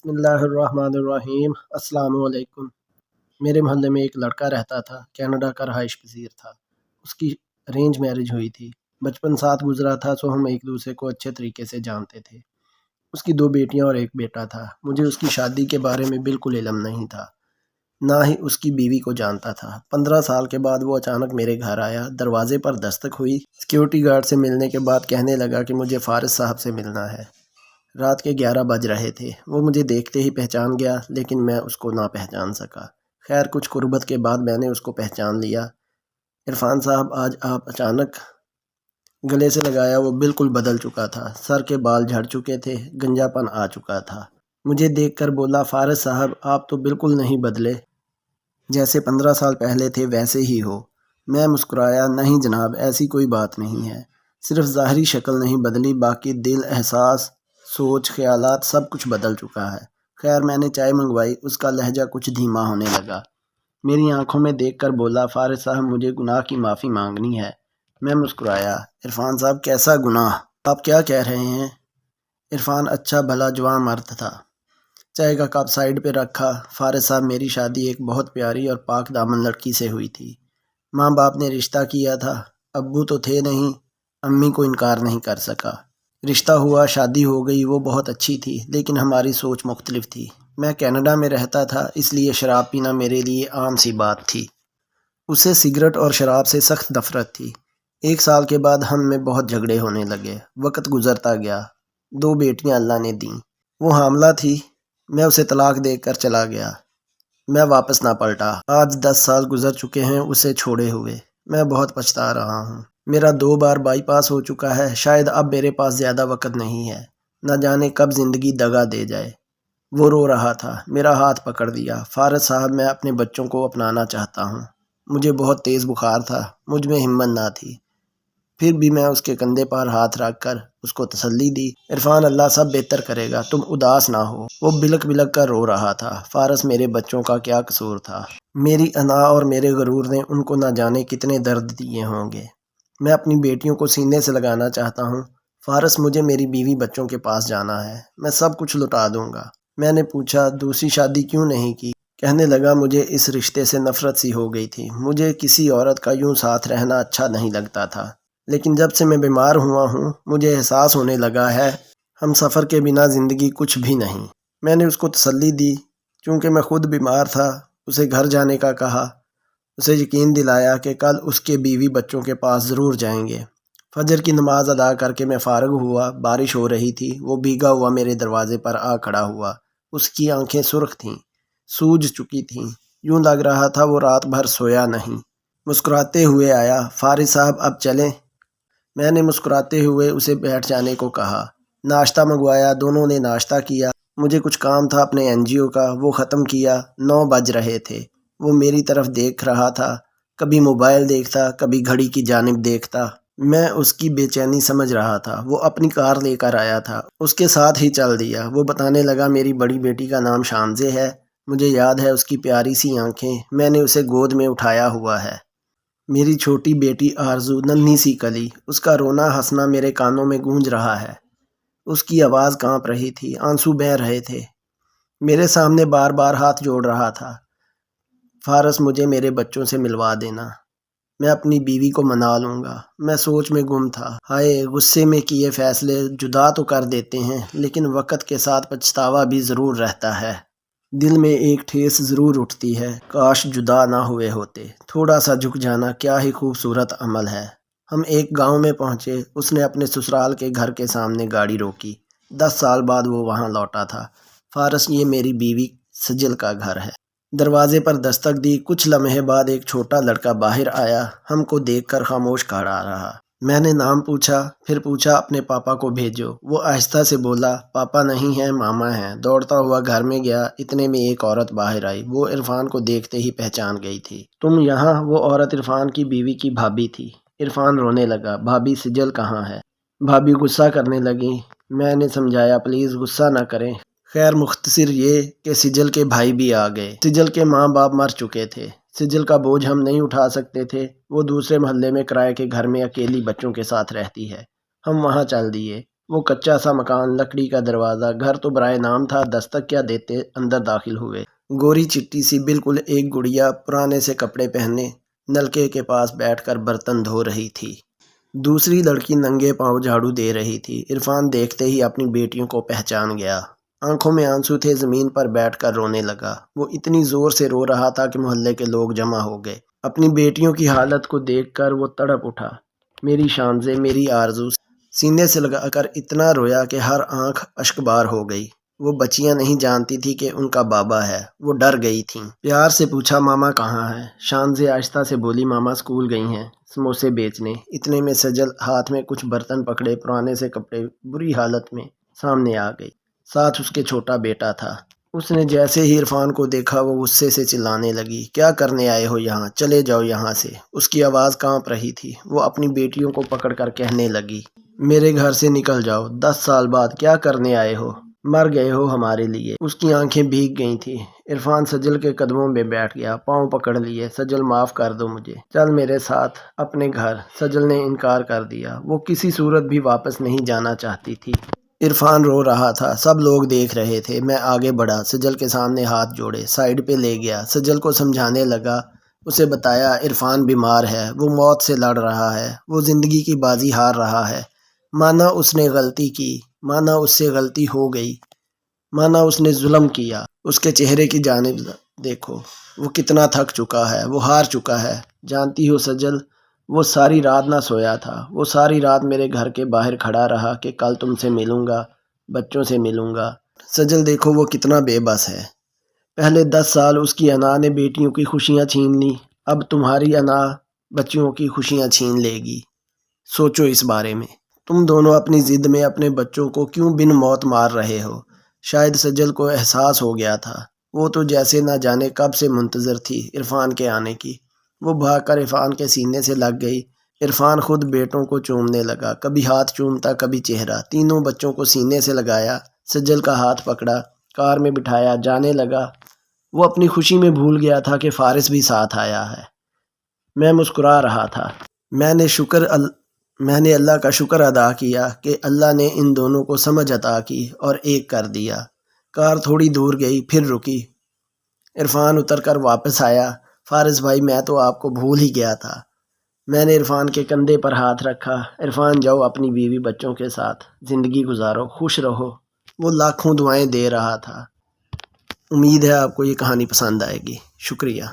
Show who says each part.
Speaker 1: بسم اللہ الرحمن الرحیم۔ السلام علیکم۔ میرے محلے میں ایک لڑکا رہتا تھا، کینیڈا کا رہائش پذیر تھا۔ اس کی ارینج میرج ہوئی تھی۔ بچپن ساتھ گزرا تھا، سو ہم ایک دوسرے کو اچھے طریقے سے جانتے تھے۔ اس کی 2 بیٹیاں اور 1 بیٹا تھا۔ مجھے اس کی شادی کے بارے میں بالکل علم نہیں تھا، نہ ہی اس کی بیوی کو جانتا تھا۔ 15 سال کے بعد وہ اچانک میرے گھر آیا۔ دروازے پر دستک ہوئی۔ سیکیورٹی گارڈ سے ملنے کے بعد کہنے لگا کہ مجھے فارس صاحب سے ملنا ہے۔ رات کے 11 بج رہے تھے۔ وہ مجھے دیکھتے ہی پہچان گیا، لیکن میں اس کو نہ پہچان سکا۔ خیر کچھ قربت کے بعد میں نے اس کو پہچان لیا۔ عرفان صاحب، آج آپ اچانک گلے سے لگایا۔ وہ بالکل بدل چکا تھا، سر کے بال جھڑ چکے تھے، گنجا پن آ چکا تھا۔ مجھے دیکھ کر بولا، فارس صاحب آپ تو بالکل نہیں بدلے، جیسے 15 سال پہلے تھے ویسے ہی ہو۔ میں مسکرایا، نہیں جناب، ایسی کوئی بات نہیں ہے، صرف ظاہری شکل نہیں بدلی، باقی دل، احساس، سوچ، خیالات سب کچھ بدل چکا ہے۔ خیر میں نے چائے منگوائی۔ اس کا لہجہ کچھ دھیما ہونے لگا۔ میری آنکھوں میں دیکھ کر بولا، فارس صاحب مجھے گناہ کی معافی مانگنی ہے۔ میں مسکرایا، عرفان صاحب کیسا گناہ؟ آپ کیا کہہ رہے ہیں؟ عرفان اچھا بھلا جوان مرد تھا۔ چائے کا کپ سائڈ پہ رکھا۔ فارس صاحب میری شادی ایک بہت پیاری اور پاک دامن لڑکی سے ہوئی تھی۔ ماں باپ نے رشتہ کیا تھا، ابو تو تھے نہیں، امی کو انکار نہیں کر سکا۔ رشتہ ہوا، شادی ہو گئی۔ وہ بہت اچھی تھی، لیکن ہماری سوچ مختلف تھی۔ میں کینیڈا میں رہتا تھا، اس لیے شراب پینا میرے لیے عام سی بات تھی۔ اسے سگریٹ اور شراب سے سخت نفرت تھی۔ 1 سال کے بعد ہم میں بہت جھگڑے ہونے لگے۔ وقت گزرتا گیا۔ 2 بیٹیاں اللہ نے دیں۔ وہ حاملہ تھی۔ میں اسے طلاق دے کر چلا گیا۔ میں واپس نہ پلٹا۔ آج 10 سال گزر چکے ہیں اسے چھوڑے ہوئے۔ میں بہت پچھتا رہا ہوں۔ میرا 2 بار بائی پاس ہو چکا ہے۔ شاید اب میرے پاس زیادہ وقت نہیں ہے، نہ جانے کب زندگی دغا دے جائے۔ وہ رو رہا تھا۔ میرا ہاتھ پکڑ دیا، فارس صاحب میں اپنے بچوں کو اپنانا چاہتا ہوں۔ مجھے بہت تیز بخار تھا، مجھ میں ہمت نہ تھی، پھر بھی میں اس کے کندھے پر ہاتھ رکھ کر اس کو تسلی دی۔ عرفان اللہ سب بہتر کرے گا، تم اداس نہ ہو۔ وہ بلک بلک کر رو رہا تھا۔ فارس میرے بچوں کا کیا قصور تھا؟ میری انا اور میرے غرور نے ان کو نہ جانے کتنے درد دیے ہوں گے۔ میں اپنی بیٹیوں کو سینے سے لگانا چاہتا ہوں۔ فارس مجھے میری بیوی بچوں کے پاس جانا ہے، میں سب کچھ لٹا دوں گا۔ میں نے پوچھا، دوسری شادی کیوں نہیں کی؟ کہنے لگا، مجھے اس رشتے سے نفرت سی ہو گئی تھی۔ مجھے کسی عورت کا یوں ساتھ رہنا اچھا نہیں لگتا تھا، لیکن جب سے میں بیمار ہوا ہوں مجھے احساس ہونے لگا ہے ہم سفر کے بنا زندگی کچھ بھی نہیں۔ میں نے اس کو تسلی دی، چونکہ میں خود بیمار تھا۔ اسے گھر جانے کا کہا، اسے یقین دلایا کہ کل اس کے بیوی بچوں کے پاس ضرور جائیں گے۔ فجر کی نماز ادا کر کے میں فارغ ہوا۔ بارش ہو رہی تھی۔ وہ بھیگا ہوا میرے دروازے پر آ کھڑا ہوا۔ اس کی آنکھیں سرخ تھیں، سوج چکی تھیں، یوں لگ رہا تھا وہ رات بھر سویا نہیں۔ مسکراتے ہوئے آیا، فارس صاحب اب چلیں؟ میں نے مسکراتے ہوئے اسے بیٹھ جانے کو کہا۔ ناشتہ منگوایا، دونوں نے ناشتہ کیا۔ مجھے کچھ کام تھا اپنے NGO کا، وہ ختم کیا۔ 9 بج رہے تھے۔ وہ میری طرف دیکھ رہا تھا، کبھی موبائل دیکھتا، کبھی گھڑی کی جانب دیکھتا۔ میں اس کی بے چینی سمجھ رہا تھا۔ وہ اپنی کار لے کر آیا تھا، اس کے ساتھ ہی چل دیا۔ وہ بتانے لگا، میری بڑی بیٹی کا نام شامزے ہے، مجھے یاد ہے اس کی پیاری سی آنکھیں، میں نے اسے گود میں اٹھایا ہوا ہے۔ میری چھوٹی بیٹی آرزو، ننھی سی کلی، اس کا رونا ہنسنا میرے کانوں میں گونج رہا ہے۔ اس کی آواز کانپ رہی تھی، آنسو بہہ رہے تھے۔ میرے سامنے بار بار ہاتھ جوڑ رہا تھا، فارس مجھے میرے بچوں سے ملوا دینا، میں اپنی بیوی کو منا لوں گا۔ میں سوچ میں گم تھا۔ ہائے، غصے میں کیے فیصلے جدا تو کر دیتے ہیں، لیکن وقت کے ساتھ پچھتاوا بھی ضرور رہتا ہے۔ دل میں ایک ٹھیس ضرور اٹھتی ہے، کاش جدا نہ ہوئے ہوتے۔ تھوڑا سا جھک جانا کیا ہی خوبصورت عمل ہے۔ ہم ایک گاؤں میں پہنچے۔ اس نے اپنے سسرال کے گھر کے سامنے گاڑی روکی۔ 10 سال بعد وہ وہاں لوٹا تھا۔ فارس، یہ میری بیوی سجل کا گھر ہے۔ دروازے پر دستک دی۔ کچھ لمحے بعد ایک چھوٹا لڑکا باہر آیا، ہم کو دیکھ کر خاموش کھڑا رہا۔ میں نے نام پوچھا، پھر پوچھا اپنے پاپا کو بھیجو۔ وہ آہستہ سے بولا، پاپا نہیں ہیں، ماما ہیں۔ دوڑتا ہوا گھر میں گیا، اتنے میں ایک عورت باہر آئی۔ وہ عرفان کو دیکھتے ہی پہچان گئی تھی۔ تم یہاں؟ وہ عورت عرفان کی بیوی کی بھابھی تھی۔ عرفان رونے لگا، بھابھی سجل کہاں ہے؟ بھابھی غصہ کرنے لگیں۔ میں نے سمجھایا، پلیز غصہ نہ کریں۔ خیر مختصر یہ کہ سجل کے بھائی بھی آ گئے۔ سجل کے ماں باپ مر چکے تھے۔ سجل کا بوجھ ہم نہیں اٹھا سکتے تھے۔ وہ دوسرے محلے میں کرائے کے گھر میں اکیلی بچوں کے ساتھ رہتی ہے۔ ہم وہاں چل دیے۔ وہ کچا سا مکان، لکڑی کا دروازہ، گھر تو برائے نام تھا، دستک کیا دیتے اندر داخل ہوئے۔ گوری چٹی سی بالکل ایک گڑیا پرانے سے کپڑے پہنے نلکے کے پاس بیٹھ کر برتن دھو رہی تھی۔ دوسری لڑکی ننگے پاؤں جھاڑو دے رہی تھی۔ عرفان دیکھتے ہی اپنی بیٹیوں کو پہچان گیا۔ آنکھوں میں آنسو تھے، زمین پر بیٹھ کر رونے لگا۔ وہ اتنی زور سے رو رہا تھا کہ محلے کے لوگ جمع ہو گئے۔ اپنی بیٹیوں کی حالت کو دیکھ کر وہ تڑپ اٹھا۔ میری شانزیں، میری آرزو، سینے سے لگا کر اتنا رویا کہ ہر آنکھ اشکبار ہو گئی۔ وہ بچیاں نہیں جانتی تھی کہ ان کا بابا ہے۔ وہ ڈر گئی تھیں۔ پیار سے پوچھا، ماما کہاں ہے؟ شانزیں آہستہ سے بولی، ماما اسکول گئی ہیں سموسے بیچنے۔ اتنے میں سجل ہاتھ میں کچھ برتن پکڑے پرانے سے کپڑے بری حالت میں سامنے آ گئی۔ ساتھ اس کے چھوٹا بیٹا تھا۔ اس نے جیسے ہی عرفان کو دیکھا وہ غصے سے چلانے لگی، کیا کرنے آئے ہو یہاں؟ چلے جاؤ یہاں سے۔ اس کی آواز کانپ رہی تھی۔ وہ اپنی بیٹیوں کو پکڑ کر کہنے لگی، میرے گھر سے نکل جاؤ۔ 10 سال بعد کیا کرنے آئے ہو؟ مر گئے ہو ہمارے لیے۔ اس کی آنکھیں بھیگ گئی تھیں۔ عرفان سجل کے قدموں میں بیٹھ گیا، پاؤں پکڑ لیے۔ سجل معاف کر دو مجھے، چل میرے ساتھ اپنے گھر۔ سجل نے انکار کر دیا۔ وہ کسی صورت بھی واپس نہیں جانا چاہتی تھی۔ عرفان رو رہا تھا، سب لوگ دیکھ رہے تھے۔ میں آگے بڑھا، سجل کے سامنے ہاتھ جوڑے، سائیڈ پہ لے گیا۔ سجل کو سمجھانے لگا، اسے بتایا عرفان بیمار ہے، وہ موت سے لڑ رہا ہے، وہ زندگی کی بازی ہار رہا ہے۔ مانا اس نے غلطی کی، مانا اس سے غلطی ہو گئی، مانا اس نے ظلم کیا۔ اس کے چہرے کی جانب دیکھو، وہ کتنا تھک چکا ہے، وہ ہار چکا ہے۔ جانتی ہو سجل، وہ ساری رات نہ سویا تھا۔ وہ ساری رات میرے گھر کے باہر کھڑا رہا کہ کل تم سے ملوں گا، بچوں سے ملوں گا۔ سجل دیکھو وہ کتنا بے بس ہے۔ پہلے 10 سال اس کی انا نے بیٹیوں کی خوشیاں چھین لی، اب تمہاری انا بچیوں کی خوشیاں چھین لے گی۔ سوچو اس بارے میں۔ تم دونوں اپنی ضد میں اپنے بچوں کو کیوں بن موت مار رہے ہو؟ شاید سجل کو احساس ہو گیا تھا۔ وہ تو جیسے نہ جانے کب سے منتظر تھی عرفان کے آنے کی۔ وہ بھاگ کر عرفان کے سینے سے لگ گئی۔ عرفان خود بیٹوں کو چومنے لگا، کبھی ہاتھ چومتا کبھی چہرہ۔ تینوں بچوں کو سینے سے لگایا، سجل کا ہاتھ پکڑا، کار میں بٹھایا، جانے لگا۔ وہ اپنی خوشی میں بھول گیا تھا کہ فارس بھی ساتھ آیا ہے۔ میں مسکرا رہا تھا۔ میں نے اللہ کا شکر ادا کیا کہ اللہ نے ان دونوں کو سمجھ عطا کی اور ایک کر دیا۔ کار تھوڑی دور گئی، پھر رکی۔ عرفان اتر کر واپس آیا۔ فارس بھائی، میں تو آپ کو بھول ہی گیا تھا۔ میں نے عرفان کے کندھے پر ہاتھ رکھا۔ عرفان جاؤ، اپنی بیوی بچوں کے ساتھ زندگی گزارو، خوش رہو۔ وہ لاکھوں دعائیں دے رہا تھا۔ امید ہے آپ کو یہ کہانی پسند آئے گی۔ شکریہ۔